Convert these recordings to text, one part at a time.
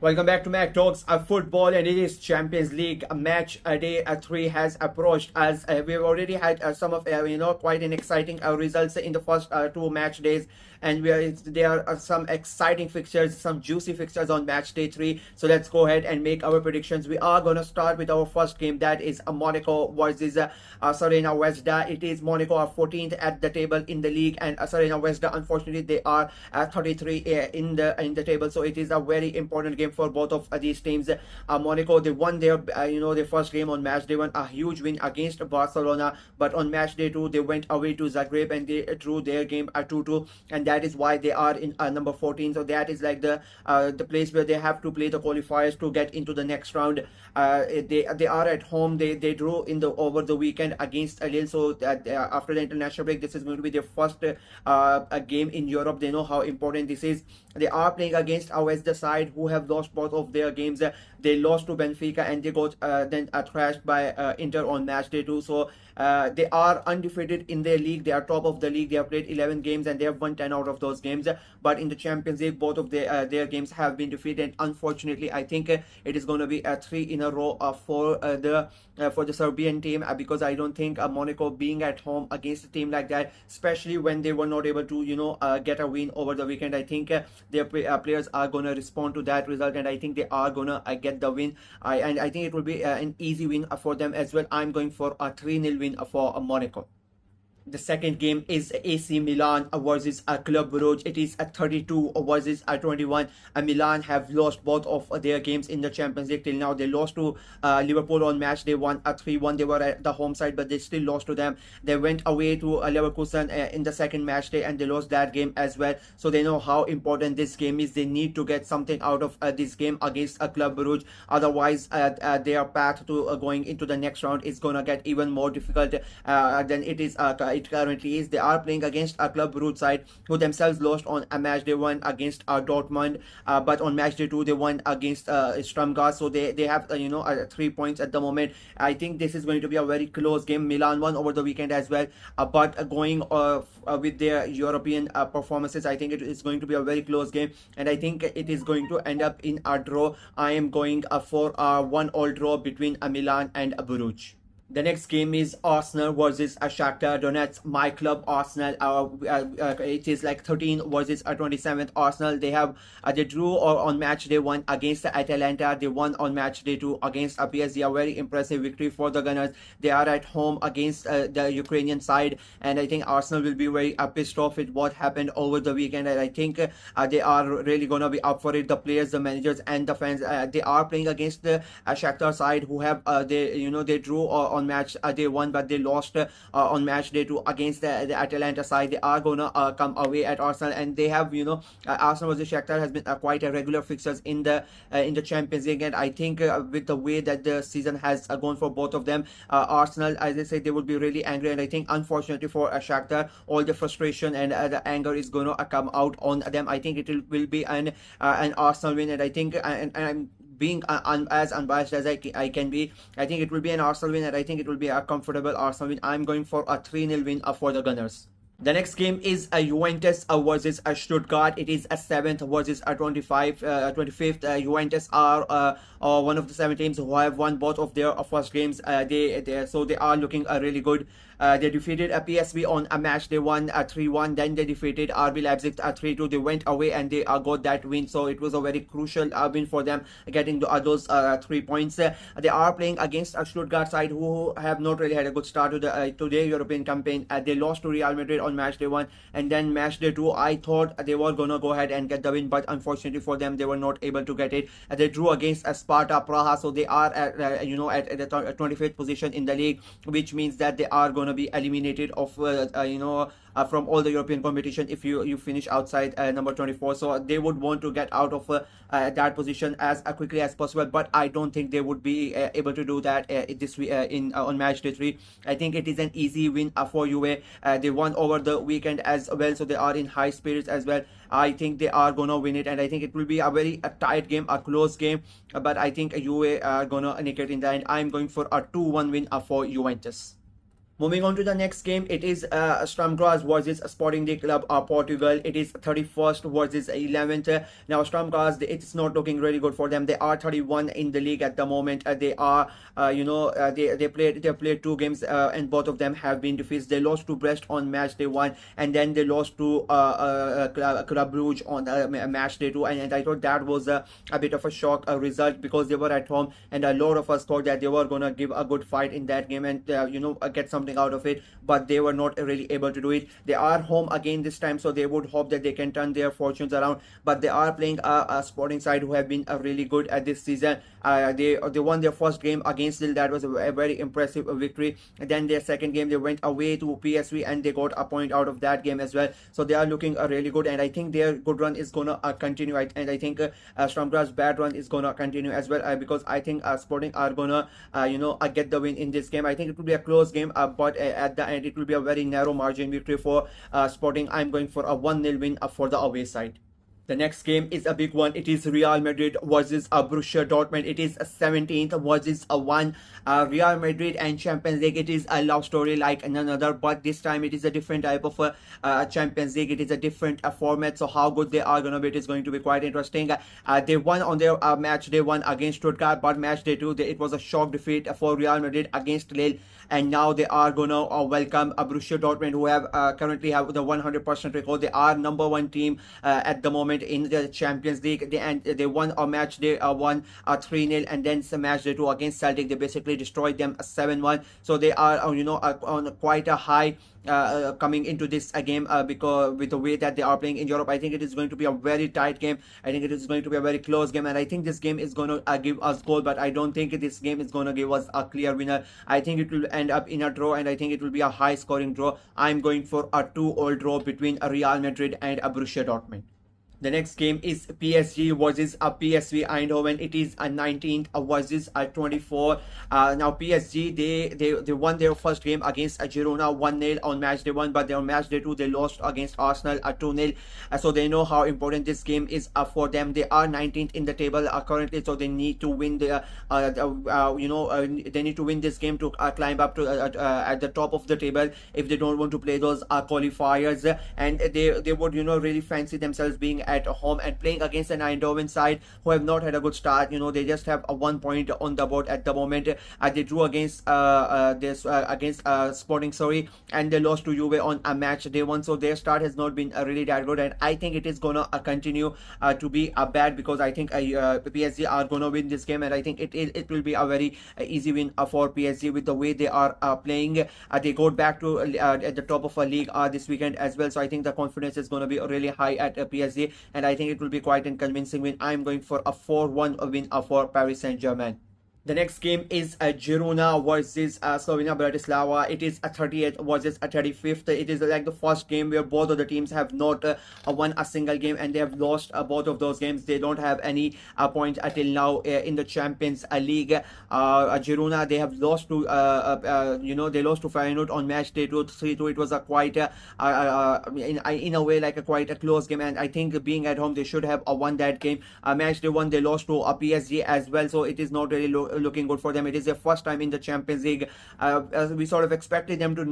Welcome back to Mac Talks Football, and it is Champions League match day 3 has approached us. We've already had some of quite an exciting results in the first two match days, and there are some exciting fixtures, some juicy fixtures on match day 3. So let's go ahead and make our predictions. We are gonna start with our first game, that is Monaco versus Sarina Wesda. It is Monaco are 14th at the table in the league, and Sarina Wesda, unfortunately, they are 33 in the table. So it is a very important game for both of these teams. Monaco, they won their their first game on match day 1, a huge win against Barcelona, but on match day 2 they went away to Zagreb and they drew their game at 2-2, and that is why they are in number 14. So that is like the place where they have to play the qualifiers to get into the next round. They are at home. They drew in the over the weekend against Lille. So after the international break, this is going to be their first game in Europe. They know how important this is. They are playing against a Wesda side who have lost both of their games. They lost to Benfica and they got then thrashed by Inter on match day 2. So they are undefeated in their league. They are top of the league. They have played 11 games and they have won 10 out of those games. But in the Champions League, both of their games have been defeated. Unfortunately, I think it is going to be 3 in a row for the Serbian team, because I don't think Monaco being at home against a team like that, especially when they were not able to get a win over the weekend, I think their players are going to respond to that result, and I think they are going to get the win. And I think it will be an easy win for them as well. I'm going for a 3-0 win for Monaco. The second game is AC Milan versus Club Brugge. It is a 32 versus 21. Milan have lost both of their games in the Champions League till now. They lost to Liverpool on match day 1, 3-1. They were at the home side, but they still lost to them. They went away to Leverkusen in the second match day and they lost that game as well. So they know how important this game is. They need to get something out of this game against Club Brugge. Otherwise, their path to going into the next round is gonna get even more difficult than it currently is. They are playing against a Club Brugge side who themselves lost on a match day 1 against Dortmund, but on match day 2 they won against Stuttgart. So they have 3 points at the moment. I think this is going to be a very close game. Milan won over the weekend as well, but going with their European performances, I think it is going to be a very close game, and I think it is going to end up in a draw. I am going for a 1-1 draw between Milan and Bruges. The next game is Arsenal versus Shakhtar Donetsk. My club Arsenal. It is like 13 versus 27th. Arsenal, they drew on match day 1 against Atalanta. They won on match day 2 against PSG. A very impressive victory for the Gunners. They are at home against the Ukrainian side, and I think Arsenal will be very pissed off with what happened over the weekend. And I think they are really gonna be up for it. The players, the managers, and the fans. They are playing against the Shakhtar side who have they drew on match day 1, but they lost on match day 2 against the Atalanta side. They are gonna come away at Arsenal, and they have Arsenal versus Shakhtar has been quite a regular fixtures in the Champions League, and I think with the way that the season has gone for both of them, Arsenal, as I say, they would be really angry, and I think unfortunately for Shakhtar, all the frustration and the anger is going to come out on them. I think it will be an Arsenal win, and I think and I'm being as unbiased as I can be, I think it will be an Arsenal win, and I think it will be a comfortable Arsenal win. I'm going for a 3-0 win for the Gunners. The next game is Juventus versus Stuttgart. It is a 7th versus 25th. Juventus are one of the 7 teams who have won both of their first games. So they are looking really good. They defeated PSV on a match day 1 3-1. Then they defeated RB Leipzig 3-2. They went away and they got that win. So it was a very crucial win for them, getting those 3 points. They are playing against a Stuttgart side who have not really had a good start to their European campaign. They lost to Real Madrid on match day 1, and then match day 2 I thought they were gonna go ahead and get the win, but unfortunately for them they were not able to get it. They drew against Sparta Prague, so they are at the 25th position in the league, which means that they are going to be eliminated of from all the European competition if you finish outside number 24. So they would want to get out of that position as quickly as possible, but I don't think they would be able to do that this week on match day 3. I think it is an easy win for Juve. They won over the weekend as well, so they are in high spirits as well. I think they are gonna win it, and I think it will be a very tight game, a close game, but I think Juve are gonna nick it in the end. I'm going for a 2-1 win for Juventus. Moving on to the next game, it is Sturm Graz versus Sporting de Club Portugal. It is 31st versus 11th. Now Sturm Graz, it's not looking really good for them. They are 31 in the league at the moment. They are, they played 2 games and both of them have been defeated. They lost to Brest on match day 1 and then they lost to Club Brugge on match day 2. And I thought that was a bit of a shock result because they were at home and a lot of us thought that they were gonna give a good fight in that game and get something out of it, but they were not really able to do it. They are home again this time, so they would hope that they can turn their fortunes around, but they are playing a Sporting side who have been really good at this season. They won their first game against Lille. That was a very impressive victory. And then their second game they went away to PSV and they got a point out of that game as well, so they are looking really good, and I think their good run is gonna continue, and I think Sturm Graz's bad run is gonna continue as well, because I think Sporting are gonna get the win in this game. I think it will be a close game, but at the end it will be a very narrow margin victory for Sporting. I'm going for a 1-0 win for the away side. The next game is a big one. It is Real Madrid versus Borussia Dortmund. It is 17th versus 1. Real Madrid and Champions League. It is a love story like none other, but this time it is a different type of Champions League. It is a different format. So how good they are going to be, it is going to be quite interesting. They won on their match day 1 against Stuttgart, but match day 2, it was a shock defeat for Real Madrid against Lille. And now they are gonna welcome Borussia Dortmund, who have currently have the 100% record. They are number 1 team at the moment in the Champions League. They won a match day 1 3-0, and then some match day 2 against Celtic. They basically destroyed them 7-1. So they are on quite a high coming into this game, because with the way that they are playing in Europe. I think it is going to be a very tight game. I think it is going to be a very close game, and I think this game is going to give us goal, but I don't think this game is going to give us a clear winner. I think it will end up in a draw, and I think it will be a high scoring draw. I'm going for a 2-2 draw between Real Madrid and Borussia Dortmund. The next game is PSG versus PSV Eindhoven. It is 19th versus 24. Now PSG, they won their first game against Girona 1-0 on match day 1, but their match day 2 they lost against Arsenal 2-0. So they know how important this game is for them. They are 19th in the table currently, so they need to win they need to win this game to climb up to at the top of the table if they don't want to play those qualifiers, and they would really fancy themselves being at home and playing against an Eindhoven side who have not had a good start. They just have a 1 point on the board at the moment. They drew against Sporting, sorry, and they lost to Juve on a match day 1. So their start has not been really that good, and I think it is gonna continue to be bad, because I think PSG are gonna win this game, and I think it will be a very easy win for PSG with the way they are playing. They got back to at the top of a league this weekend as well. So I think the confidence is gonna be really high at PSG, and I think it will be quite a convincing win. I'm going for a 4-1 win for Paris Saint-Germain. The next game is Girona versus Slovenia Bratislava. It is a 38th versus a 35th. It is like the first game where both of the teams have not won a single game, and they have lost both of those games. They don't have any points until now in the Champions League. Girona, they have lost to they lost to Feyenoord on match day 2 3-2. It was a quite in a way like a quite a close game, and I think being at home they should have won that game. Match day 1 they lost to PSG as well, so it is not really looking good for them. It is their first time in the Champions League. As we sort of expected them to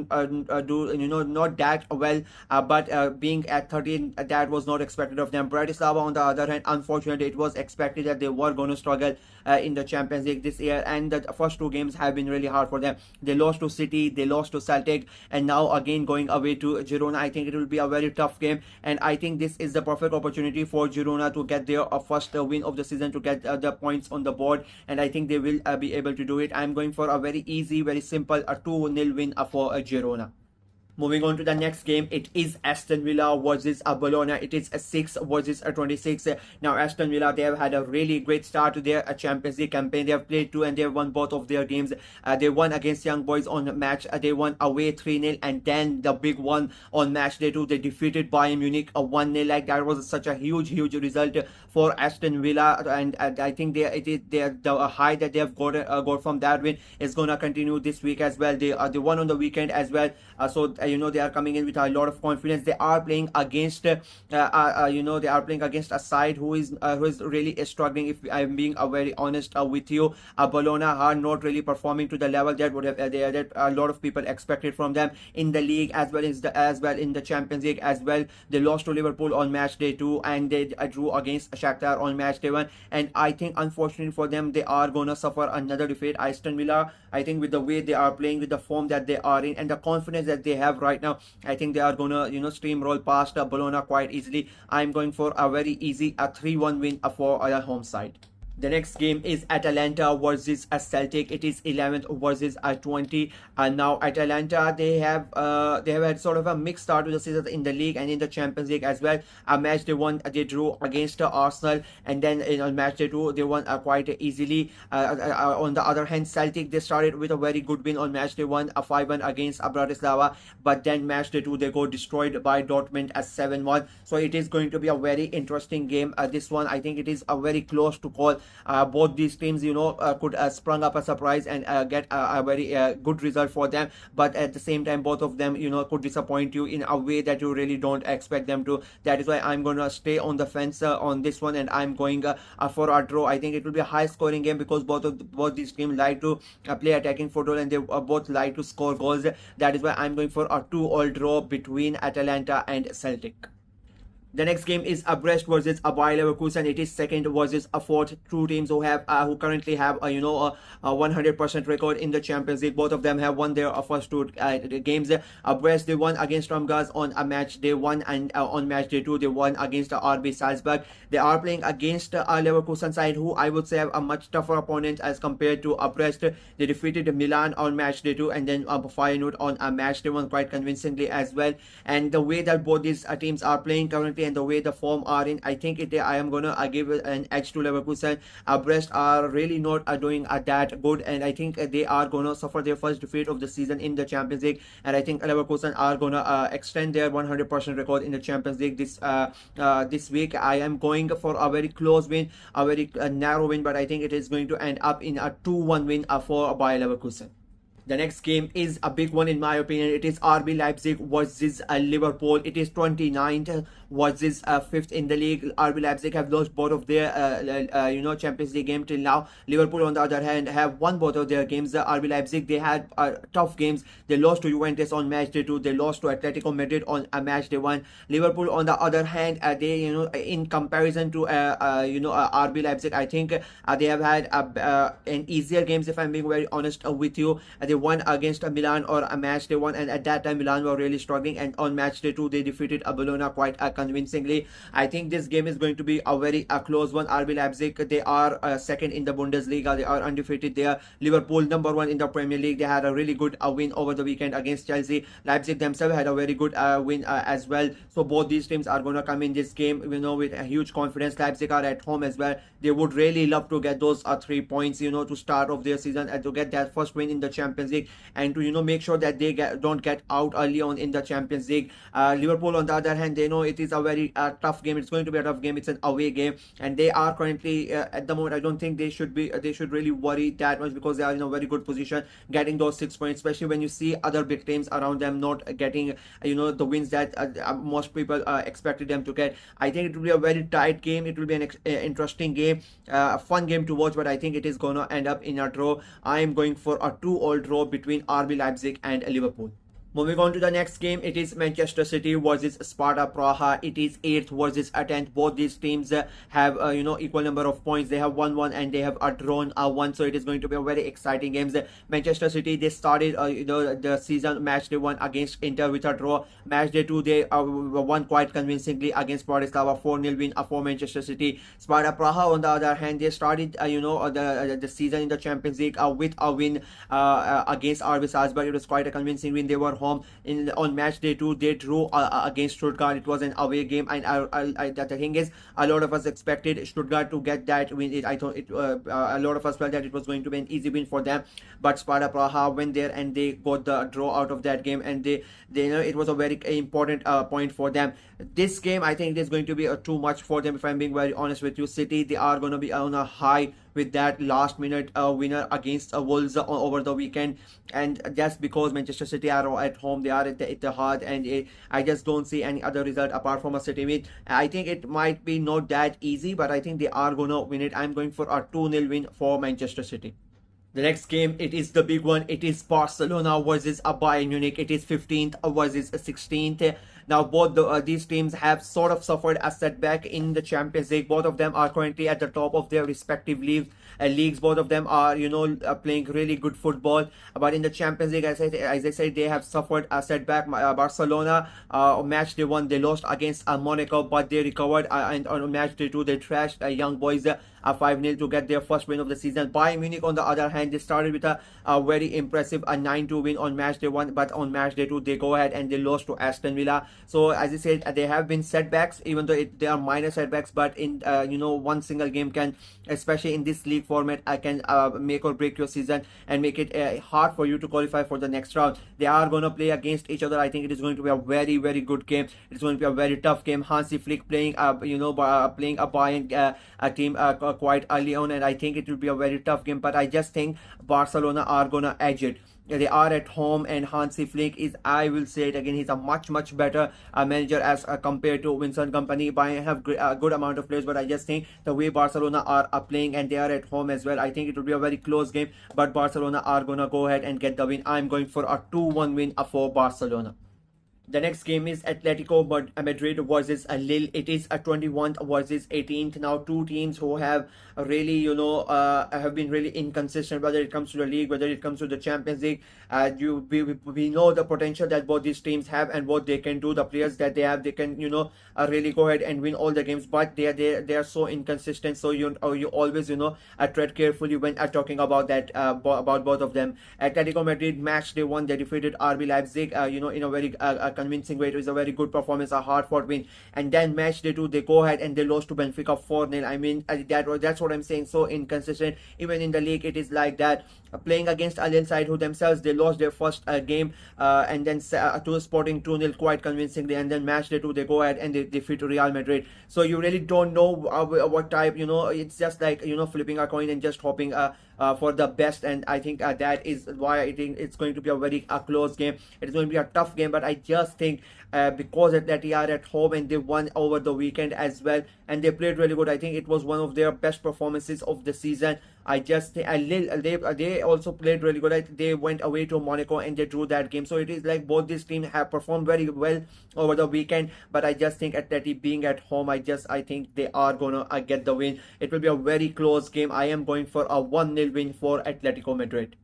do not that well, but being at 13, that was not expected of them. Bratislava on the other hand, unfortunately it was expected that they were going to struggle in the Champions League this year, and the first 2 games have been really hard for them. They lost to City, they lost to Celtic, and now again going away to Girona. I think it will be a very tough game, and I think this is the perfect opportunity for Girona to get their first win of the season, to get the points on the board, and I think they will be able to do it. I'm going for a very easy, very simple 2-0 win for Girona. Moving on to the next game, it is Aston Villa versus Bologna. It is a 6 versus a 26. Now Aston Villa, they have had a really great start to their Champions League campaign. They have played 2 and they have won both of their games. They won against Young Boys on match. They won away 3-0, and then the big one on match day 2, they defeated Bayern Munich 1-0. Like that was such a huge result for Aston Villa, and I think the high that they have got from that win is gonna continue this week as well. They won on the weekend as well. So they are coming in with a lot of confidence. They are playing against they are playing against a side who is really struggling. If I'm being very honest with you, Bologna are not really performing to the level that would have that a lot of people expected from them in the league, as well in the Champions League as well. They lost to Liverpool on match day 2, and they drew against Shakhtar on match day 1. And I think unfortunately for them, they are gonna suffer another defeat. Aston Villa, I think with the way they are playing, with the form that they are in, and the confidence that they have right now, I think they are gonna steamroll past Bologna quite easily. I'm going for a very easy 3-1 win for our home side. The next game is Atalanta versus Celtic. It is 11th versus 20. Now Atalanta, they have had sort of a mixed start to the season in the league and in the Champions League as well. A match they won, they drew against Arsenal, and then in match day 2 they won quite easily. On the other hand, Celtic, they started with a very good win on match day 1, a 5-1 against Bratislava, but then match day 2 they got destroyed by Dortmund as 7-1. So it is going to be a very interesting game. This one, I think it is a very close to call. Both these teams could sprung up a surprise and get a very good result for them, but at the same time both of them could disappoint you in a way that you really don't expect them to. That is why I'm gonna stay on the fence on this one, and I'm going for a draw. I think it will be a high scoring game because both these teams like to play attacking football, and they both like to score goals. That is why I'm going for a 2-all draw between Atalanta and Celtic. The next game is Brest versus Bayer Leverkusen. It is second versus a fourth. Two teams who currently have a 100% record in the Champions League. Both of them have won their first two games. Brest, they won against Ramgaz on a match day 1, and on match day 2 they won against RB Salzburg. They are playing against a Leverkusen side who I would say have a much tougher opponent as compared to Brest. They defeated Milan on match day 2, and then Feyenoord on a match day 1 quite convincingly as well. And the way that both these teams are playing currently and the way the form are in, I think I am gonna give an edge to Leverkusen. Brest are really not doing that good, and I think they are gonna suffer their first defeat of the season in the Champions League. And I think Leverkusen are gonna extend their 100% record in the Champions League this week. I am going for a very close win, a very narrow win, but I think it is going to end up in a 2-1 win for Bayer Leverkusen. The next game is a big one in my opinion. It is RB Leipzig versus Liverpool. It is 29th versus 5th in the league. RB Leipzig have lost both of their Champions League game till now. Liverpool on the other hand have won both of their games. RB Leipzig, they had tough games. They lost to Juventus on match day 2. They lost to Atletico Madrid on match day 1. Liverpool on the other hand, they in comparison to RB Leipzig, I think they have had an easier games, if I'm being very honest with you. They won against Milan or a match day 1, and at that time Milan were really struggling, and on match day 2 they defeated Bologna quite convincingly. I think this game is going to be a very close one. RB Leipzig, they are second in the Bundesliga. They are undefeated there. Liverpool number 1 in the Premier League. They had a really good win over the weekend against Chelsea. Leipzig themselves had a very good win as well. So both these teams are going to come in this game with a huge confidence. Leipzig are at home as well. They would really love to get those 3 points to start off their season and to get that first win in the Champions League, and to make sure that they don't get out early on in the Champions League. Liverpool on the other hand, they know it is a very tough game. It's going to be a tough game. It's an away game, and they are currently at the moment, I don't think they should really worry that much, because they are in a very good position getting those 6 points, especially when you see other big teams around them not getting the wins that most people expected them to get. I think it will be a very tight game. It will be an interesting game, a fun game to watch, but I think it is going to end up in a draw. I am going for a 2-all draw between RB Leipzig and Liverpool. Moving on to the next game, it is Manchester City versus Sparta Praha. It is 8th versus 10th. Both these teams have equal number of points. They have won 1 and they have drawn 1. So it is going to be a very exciting game. Manchester City, they started the season match day 1 against Inter with a draw. Match day 2 they won quite convincingly against Bratislava, 4-0 win for Manchester City. Sparta Praha on the other hand, they started the season in the Champions League with a win against RB Salzburg. It was quite a convincing win. They were home. On match day 2 they drew against Stuttgart. It was an away game, and the thing is, a lot of us expected Stuttgart to get that win. I thought a lot of us felt that it was going to be an easy win for them, but Sparta Praha went there and they got the draw out of that game, and they it was a very important point for them. This game, I think, is going to be too much for them, if I'm being very honest with you. City, they are going to be on a high with that last minute winner against Wolves over the weekend. And just because Manchester City are at home, they are at the Etihad, and I just don't see any other result apart from a City win. I think it might be not that easy, but I think they are gonna win it. I'm going for a 2-0 win for Manchester City. The next game, it is the big one. It is Barcelona versus Bayern Munich. It is 15th versus 16th. Now, both these teams have sort of suffered a setback in the Champions League. Both of them are currently at the top of their respective leagues. Both of them are, playing really good football. But in the Champions League, as I said, they have suffered a setback. Barcelona, match day one, they lost against Monaco, but they recovered. And on match day two, they trashed Young Boys 5-0 to get their first win of the season. Bayern Munich, on the other hand, they started with a very impressive 9-2 win on match day one, but on match day two, they go ahead and they lost to Aston Villa. So as I said, they have been setbacks, even though they are minor setbacks. But in one single game can, especially in this league format, can make or break your season and make it hard for you to qualify for the next round. They are going to play against each other. I think it is going to be a very, very good game. It's going to be a very tough game. Hansi Flick playing playing a Bayern team quite early on, and I think it will be a very tough game. But I just think Barcelona are gonna edge it. They are at home, and Hansi Flick is, I will say it again, he's a much better manager as compared to Vincent Kompany. Bayern have a good amount of players, but I just think the way Barcelona are playing, and they are at home as well, I think it will be a very close game, but Barcelona are gonna go ahead and get the win. I'm going for a 2-1 win for Barcelona. The next game is Atletico Madrid versus Lille. It is a 21th versus 18th. Now, two teams who have really, have been really inconsistent, whether it comes to the league, whether it comes to the Champions League. We know the potential that both these teams have and what they can do. The players that they have, they can, really go ahead and win all the games. But they are so inconsistent. So you always, tread carefully when talking about that, about both of them. Atletico Madrid match day one, they defeated RB Leipzig, in a very convincing way. It was a very good performance, a hard-fought win. And then match day two, they go ahead and they lost to Benfica 4-0. I mean, that's what I'm saying. So inconsistent. Even in the league, it is like that. Playing against a Lille side who themselves, they lost their first game, and then to Sporting 2-0 quite convincingly. And then match day two, they go ahead and they defeat Real Madrid. So you really don't know what type. It's just like flipping a coin and just hoping for the best. And I think that is why I think it's going to be a very close game. It's going to be a tough game, but I just think because that they are at home and they won over the weekend as well, and they played really good. I think it was one of their best performances of the season. I just think they also played really good. They went away to Monaco and they drew that game. So it is like both these teams have performed very well over the weekend. But I just think Atleti being at home, I think they are gonna get the win. It will be a very close game. I am going for a 1-0 win for Atletico Madrid.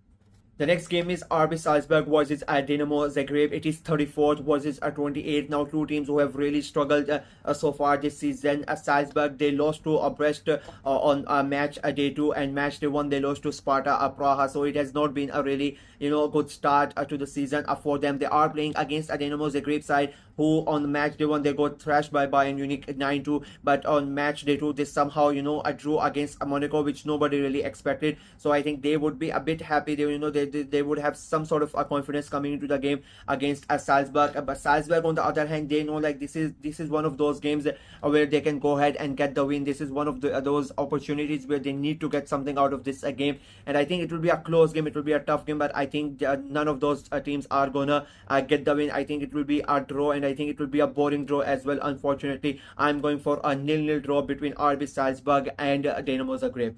The next game is RB Salzburg versus Dynamo Zagreb. It is 34th versus 28th. Now, two teams who have really struggled so far this season. Salzburg, they lost to Brest on match day two, and match day one, they lost to Sparta Prague. So it has not been a really good start to the season for them. They are playing against Dynamo Zagreb side, who on match day one, they got thrashed by Bayern Munich 9-2. But on match day two, they somehow drew against Monaco, which nobody really expected. So I think they would be a bit happy. They would have some sort of confidence coming into the game against Salzburg. But Salzburg, on the other hand, they know like this is one of those games where they can go ahead and get the win. This is one of those opportunities where they need to get something out of this game. And I think it will be a close game. It will be a tough game. But I think none of those teams are gonna get the win. I think it will be a draw, and I think it will be a boring draw as well. Unfortunately, I'm going for a 0-0 draw between RB Salzburg and Dynamo Zagreb.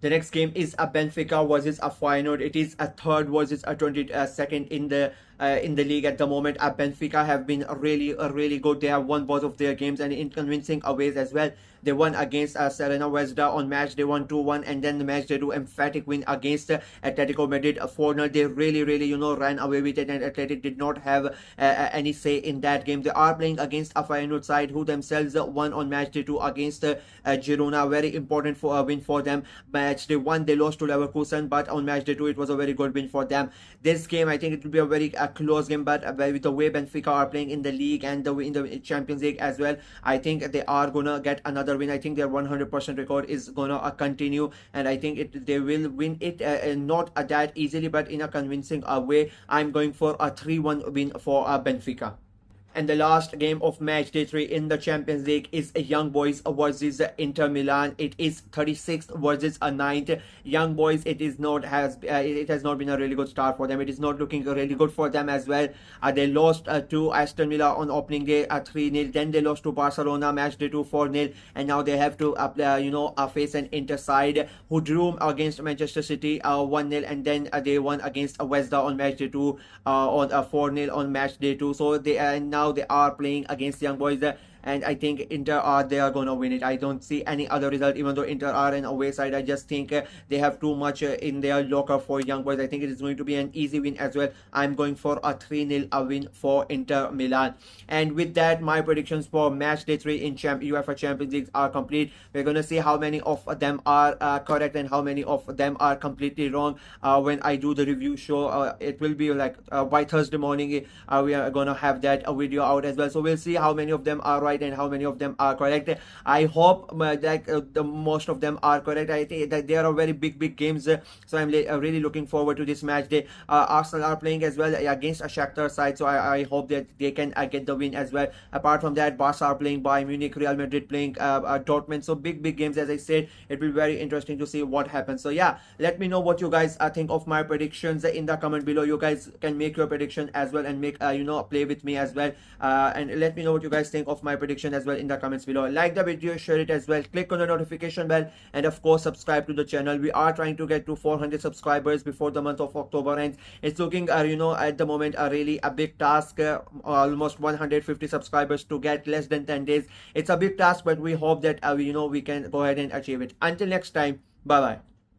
The next game is a Benfica versus a Feyenoord. It is a third versus a 22nd in the league at the moment. Benfica have been really good. They have won both of their games, and in convincing ways as well. They won against Serena Vesda on match day 1-2-1, and then the match day 2 emphatic win against Atletico Madrid 4-0. They really ran away with it, and Athletic did not have any say in that game. They are playing against a Feyenoord side who themselves won on match day 2 against Girona. Very important for a win for them. Match day 1, they lost to Leverkusen, but on match day 2, it was a very good win for them. This game, I think it will be a very close game, but with the way Benfica are playing in the league and in the Champions League as well, I think they are gonna get another win. I think their 100% record is gonna continue, and I think they will win it not that easily, but in a convincing way. I'm going for a 3-1 win for Benfica. And the last game of match day 3 in the Champions League is Young Boys versus Inter Milan. It is 36th versus a 9th. Young Boys, it has not been a really good start for them. It is not looking really good for them as well. They lost to Aston Villa on opening day 3-0. Then they lost to Barcelona match day 2 4-0, and now they have to face an Inter side who drew against Manchester City 1-0, and then they won against West Ham on match day 2 on 4-0 on match day 2. So now they are playing against Young Boys, and I think Inter they are gonna win it. I don't see any other result, even though Inter are an away side. I just think they have too much in their locker for Young Boys. I think it is going to be an easy win as well. I'm going for a 3-0 win for Inter Milan. And with that, my predictions for match day 3 in UEFA Champions League are complete. We're gonna see how many of them are correct and how many of them are completely wrong when I do the review show. It will be like by Thursday morning. We are gonna have that video out as well. So we'll see how many of them are right and how many of them are correct. I hope that the most of them are correct. I think that they are very big games, so I'm really looking forward to this match day. Arsenal are playing as well against a Shakhtar side, so I hope that they can get the win as well. Apart from that, Barca are playing Bayern Munich, Real Madrid playing Dortmund. So big games, as I said. It will be very interesting to see what happens. So yeah, let me know what you guys think of my predictions in the comment below. You guys can make your prediction as well and make play with me as well, and let me know what you guys think of my prediction as well in the comments below. Like the video, share it as well, click on the notification bell, and of course subscribe to the channel. We are trying to get to 400 subscribers before the month of October ends. It's looking at the moment a big task, almost 150 subscribers to get, less than 10 days. It's a big task, but we hope that we can go ahead and achieve it. Until next time, bye bye.